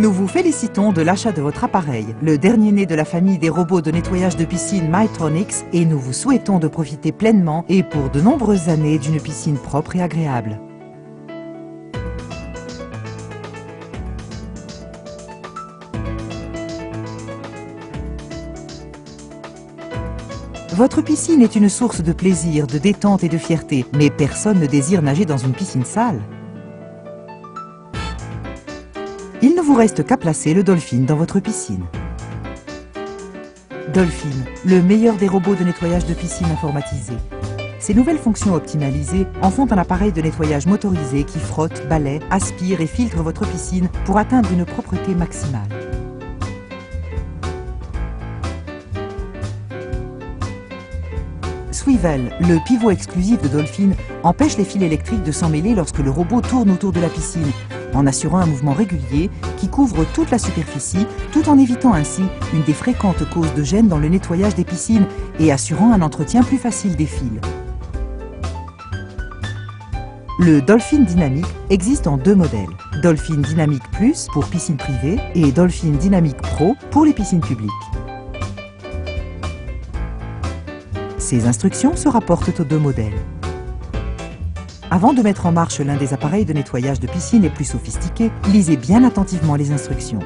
Nous vous félicitons de l'achat de votre appareil, le dernier né de la famille des robots de nettoyage de piscine Mytronics, et nous vous souhaitons de profiter pleinement et pour de nombreuses années d'une piscine propre et agréable. Votre piscine est une source de plaisir, de détente et de fierté, mais personne ne désire nager dans une piscine sale. Il ne vous reste qu'à placer le Dolphin dans votre piscine. Dolphin, le meilleur des robots de nettoyage de piscine informatisés. Ces nouvelles fonctions optimalisées en font un appareil de nettoyage motorisé qui frotte, balaie, aspire et filtre votre piscine pour atteindre une propreté maximale. Swivel, le pivot exclusif de Dolphin, empêche les fils électriques de s'emmêler lorsque le robot tourne autour de la piscine, en assurant un mouvement régulier qui couvre toute la superficie, tout en évitant ainsi une des fréquentes causes de gêne dans le nettoyage des piscines et assurant un entretien plus facile des fils. Le Dolphin Dynamic existe en deux modèles, Dolphin Dynamic Plus pour piscine privée et Dolphin Dynamic Pro pour les piscines publiques. Ces instructions se rapportent aux deux modèles. Avant de mettre en marche l'un des appareils de nettoyage de piscine les plus sophistiqués, lisez bien attentivement les instructions.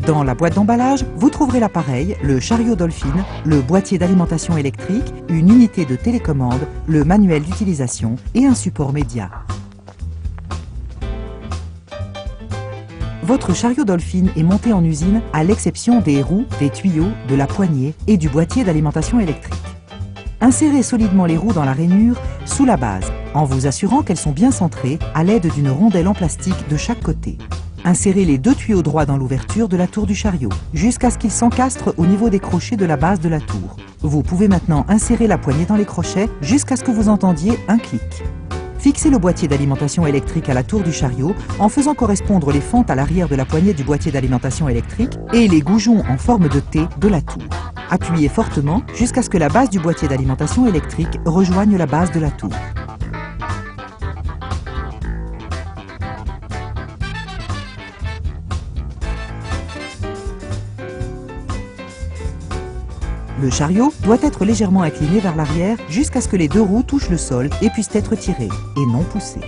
Dans la boîte d'emballage, vous trouverez l'appareil, le chariot Dolphin, le boîtier d'alimentation électrique, une unité de télécommande, le manuel d'utilisation et un support média. Votre chariot Dolphin est monté en usine à l'exception des roues, des tuyaux, de la poignée et du boîtier d'alimentation électrique. Insérez solidement les roues dans la rainure sous la base, en vous assurant qu'elles sont bien centrées à l'aide d'une rondelle en plastique de chaque côté. Insérez les deux tuyaux droits dans l'ouverture de la tour du chariot, jusqu'à ce qu'ils s'encastrent au niveau des crochets de la base de la tour. Vous pouvez maintenant insérer la poignée dans les crochets jusqu'à ce que vous entendiez un clic. Fixez le boîtier d'alimentation électrique à la tour du chariot en faisant correspondre les fentes à l'arrière de la poignée du boîtier d'alimentation électrique et les goujons en forme de T de la tour. Appuyez fortement jusqu'à ce que la base du boîtier d'alimentation électrique rejoigne la base de la tour. Le chariot doit être légèrement incliné vers l'arrière jusqu'à ce que les deux roues touchent le sol et puissent être tirées, et non poussées.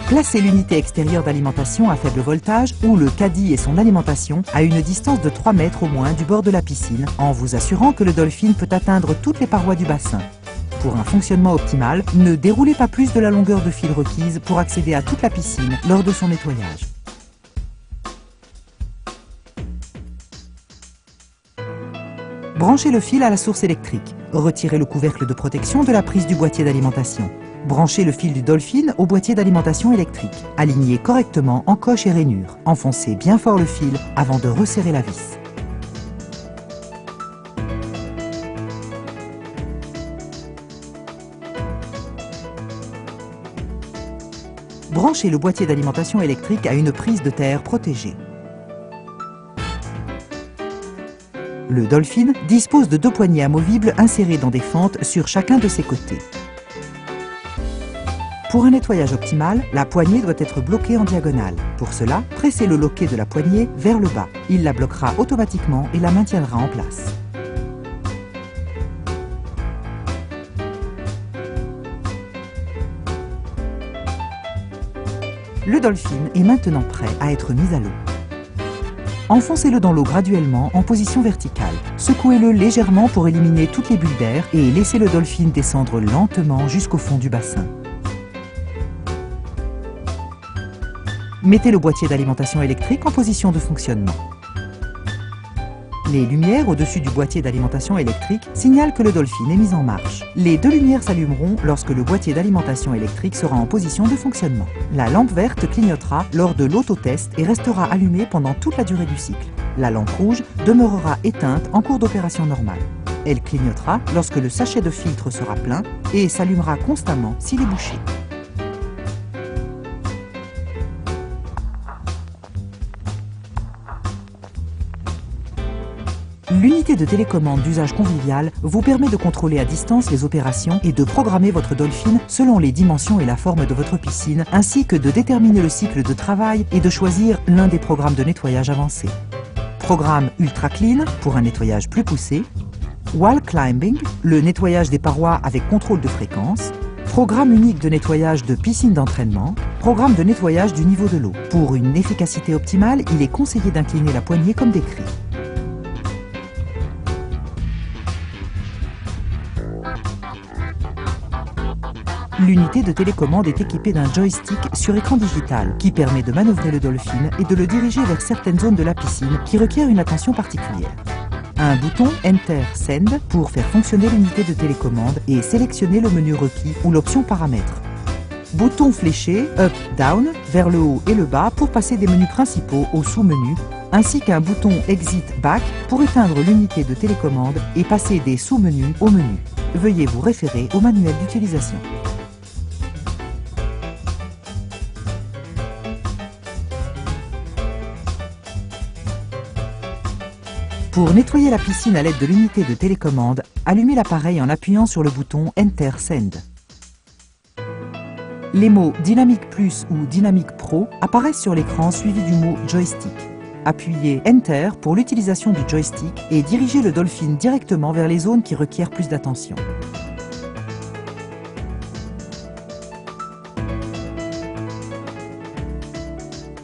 Placez l'unité extérieure d'alimentation à faible voltage ou le caddie et son alimentation à une distance de 3 mètres au moins du bord de la piscine, en vous assurant que le Dolphin peut atteindre toutes les parois du bassin. Pour un fonctionnement optimal, ne déroulez pas plus de la longueur de fil requise pour accéder à toute la piscine lors de son nettoyage. Branchez le fil à la source électrique. Retirez le couvercle de protection de la prise du boîtier d'alimentation. Branchez le fil du Dolphin au boîtier d'alimentation électrique. Alignez correctement encoche et rainure. Enfoncez bien fort le fil avant de resserrer la vis. Branchez le boîtier d'alimentation électrique à une prise de terre protégée. Le Dolphin dispose de deux poignées amovibles insérées dans des fentes sur chacun de ses côtés. Pour un nettoyage optimal, la poignée doit être bloquée en diagonale. Pour cela, pressez le loquet de la poignée vers le bas. Il la bloquera automatiquement et la maintiendra en place. Le Dolphin est maintenant prêt à être mis à l'eau. Enfoncez-le dans l'eau graduellement en position verticale. Secouez-le légèrement pour éliminer toutes les bulles d'air et laissez le Dolphin descendre lentement jusqu'au fond du bassin. Mettez le boîtier d'alimentation électrique en position de fonctionnement. Les lumières au-dessus du boîtier d'alimentation électrique signalent que le Dolphin est mis en marche. Les deux lumières s'allumeront lorsque le boîtier d'alimentation électrique sera en position de fonctionnement. La lampe verte clignotera lors de l'autotest et restera allumée pendant toute la durée du cycle. La lampe rouge demeurera éteinte en cours d'opération normale. Elle clignotera lorsque le sachet de filtre sera plein et s'allumera constamment s'il est bouché. L'unité de télécommande d'usage convivial vous permet de contrôler à distance les opérations et de programmer votre Dolphin selon les dimensions et la forme de votre piscine, ainsi que de déterminer le cycle de travail et de choisir l'un des programmes de nettoyage avancés. Programme Ultra Clean pour un nettoyage plus poussé, Wall Climbing, le nettoyage des parois avec contrôle de fréquence, programme unique de nettoyage de piscine d'entraînement, programme de nettoyage du niveau de l'eau. Pour une efficacité optimale, il est conseillé d'incliner la poignée comme décrit. L'unité de télécommande est équipée d'un joystick sur écran digital qui permet de manœuvrer le Dolphin et de le diriger vers certaines zones de la piscine qui requièrent une attention particulière. Un bouton Enter Send pour faire fonctionner l'unité de télécommande et sélectionner le menu requis ou l'option paramètres. Bouton fléché Up, Down vers le haut et le bas pour passer des menus principaux aux sous-menus, ainsi qu'un bouton Exit Back pour éteindre l'unité de télécommande et passer des sous-menus au menu. Veuillez vous référer au manuel d'utilisation. Pour nettoyer la piscine à l'aide de l'unité de télécommande, allumez l'appareil en appuyant sur le bouton Enter Send. Les mots Dynamic Plus ou Dynamic Pro apparaissent sur l'écran suivis du mot Joystick. Appuyez Enter pour l'utilisation du joystick et dirigez le Dolphin directement vers les zones qui requièrent plus d'attention.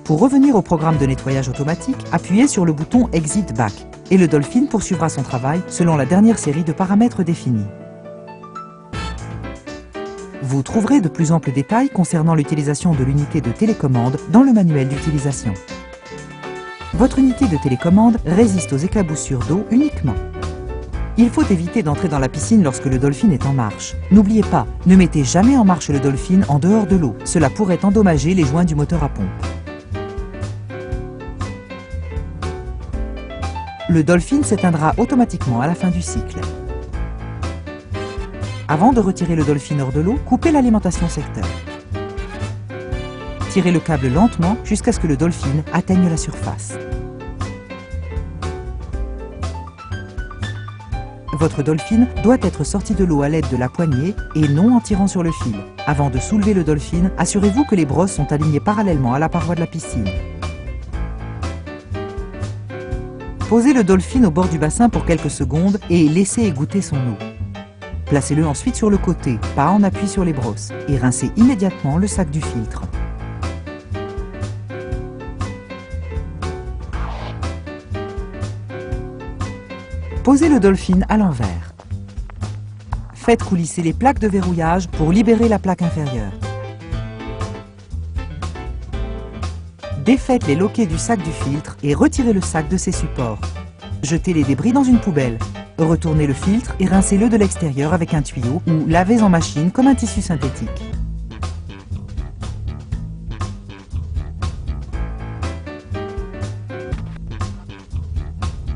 Pour revenir au programme de nettoyage automatique, appuyez sur le bouton Exit Back et le Dolphin poursuivra son travail selon la dernière série de paramètres définis. Vous trouverez de plus amples détails concernant l'utilisation de l'unité de télécommande dans le manuel d'utilisation. Votre unité de télécommande résiste aux éclaboussures d'eau uniquement. Il faut éviter d'entrer dans la piscine lorsque le Dolphin est en marche. N'oubliez pas, ne mettez jamais en marche le Dolphin en dehors de l'eau. Cela pourrait endommager les joints du moteur à pompe. Le Dolphin s'éteindra automatiquement à la fin du cycle. Avant de retirer le Dolphin hors de l'eau, coupez l'alimentation secteur. Tirez le câble lentement jusqu'à ce que le Dolphin atteigne la surface. Votre Dolphin doit être sorti de l'eau à l'aide de la poignée et non en tirant sur le fil. Avant de soulever le Dolphin, assurez-vous que les brosses sont alignées parallèlement à la paroi de la piscine. Posez le Dolphin au bord du bassin pour quelques secondes et laissez égoutter son eau. Placez-le ensuite sur le côté, pas en appui sur les brosses, et rincez immédiatement le sac du filtre. Posez le Dolphin à l'envers. Faites coulisser les plaques de verrouillage pour libérer la plaque inférieure. Défaites les loquets du sac du filtre et retirez le sac de ses supports. Jetez les débris dans une poubelle. Retournez le filtre et rincez-le de l'extérieur avec un tuyau ou lavez en machine comme un tissu synthétique.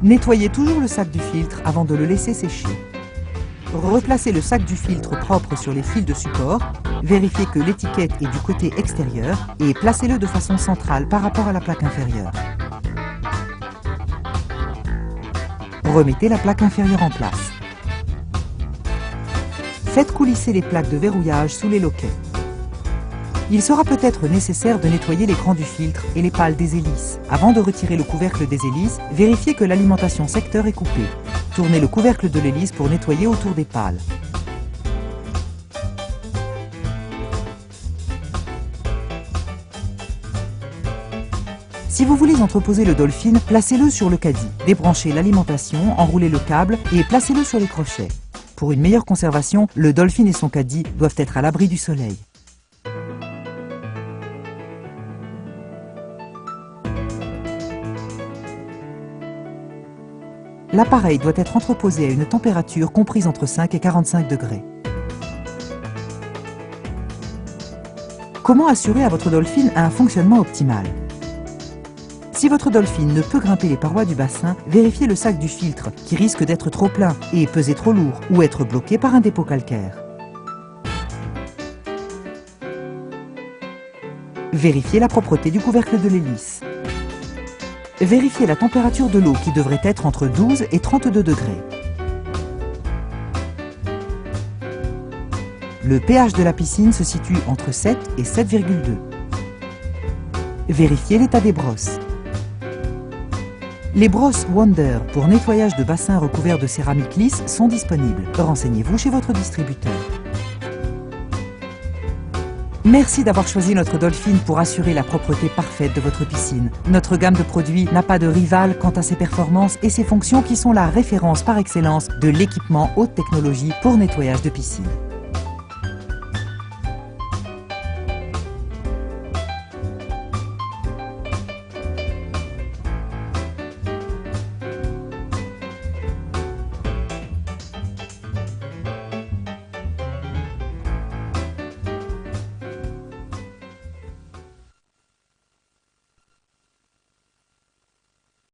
Nettoyez toujours le sac du filtre avant de le laisser sécher. Replacez le sac du filtre propre sur les fils de support, vérifiez que l'étiquette est du côté extérieur et placez-le de façon centrale par rapport à la plaque inférieure. Remettez la plaque inférieure en place. Faites coulisser les plaques de verrouillage sous les loquets. Il sera peut-être nécessaire de nettoyer l'écran du filtre et les pales des hélices. Avant de retirer le couvercle des hélices, vérifiez que l'alimentation secteur est coupée. Tournez le couvercle de l'hélice pour nettoyer autour des pales. Si vous voulez entreposer le Dolphin, placez-le sur le caddie. Débranchez l'alimentation, enroulez le câble et placez-le sur les crochets. Pour une meilleure conservation, le Dolphin et son caddie doivent être à l'abri du soleil. L'appareil doit être entreposé à une température comprise entre 5 et 45 degrés. Comment assurer à votre Dolphin un fonctionnement optimal? Si votre Dolphin ne peut grimper les parois du bassin, vérifiez le sac du filtre qui risque d'être trop plein et peser trop lourd ou être bloqué par un dépôt calcaire. Vérifiez la propreté du couvercle de l'hélice. Vérifiez la température de l'eau qui devrait être entre 12 et 32 degrés. Le pH de la piscine se situe entre 7 et 7,2. Vérifiez l'état des brosses. Les brosses Wonder pour nettoyage de bassins recouverts de céramique lisse sont disponibles. Renseignez-vous chez votre distributeur. Merci d'avoir choisi notre Dolphin pour assurer la propreté parfaite de votre piscine. Notre gamme de produits n'a pas de rival quant à ses performances et ses fonctions qui sont la référence par excellence de l'équipement haute technologie pour nettoyage de piscine.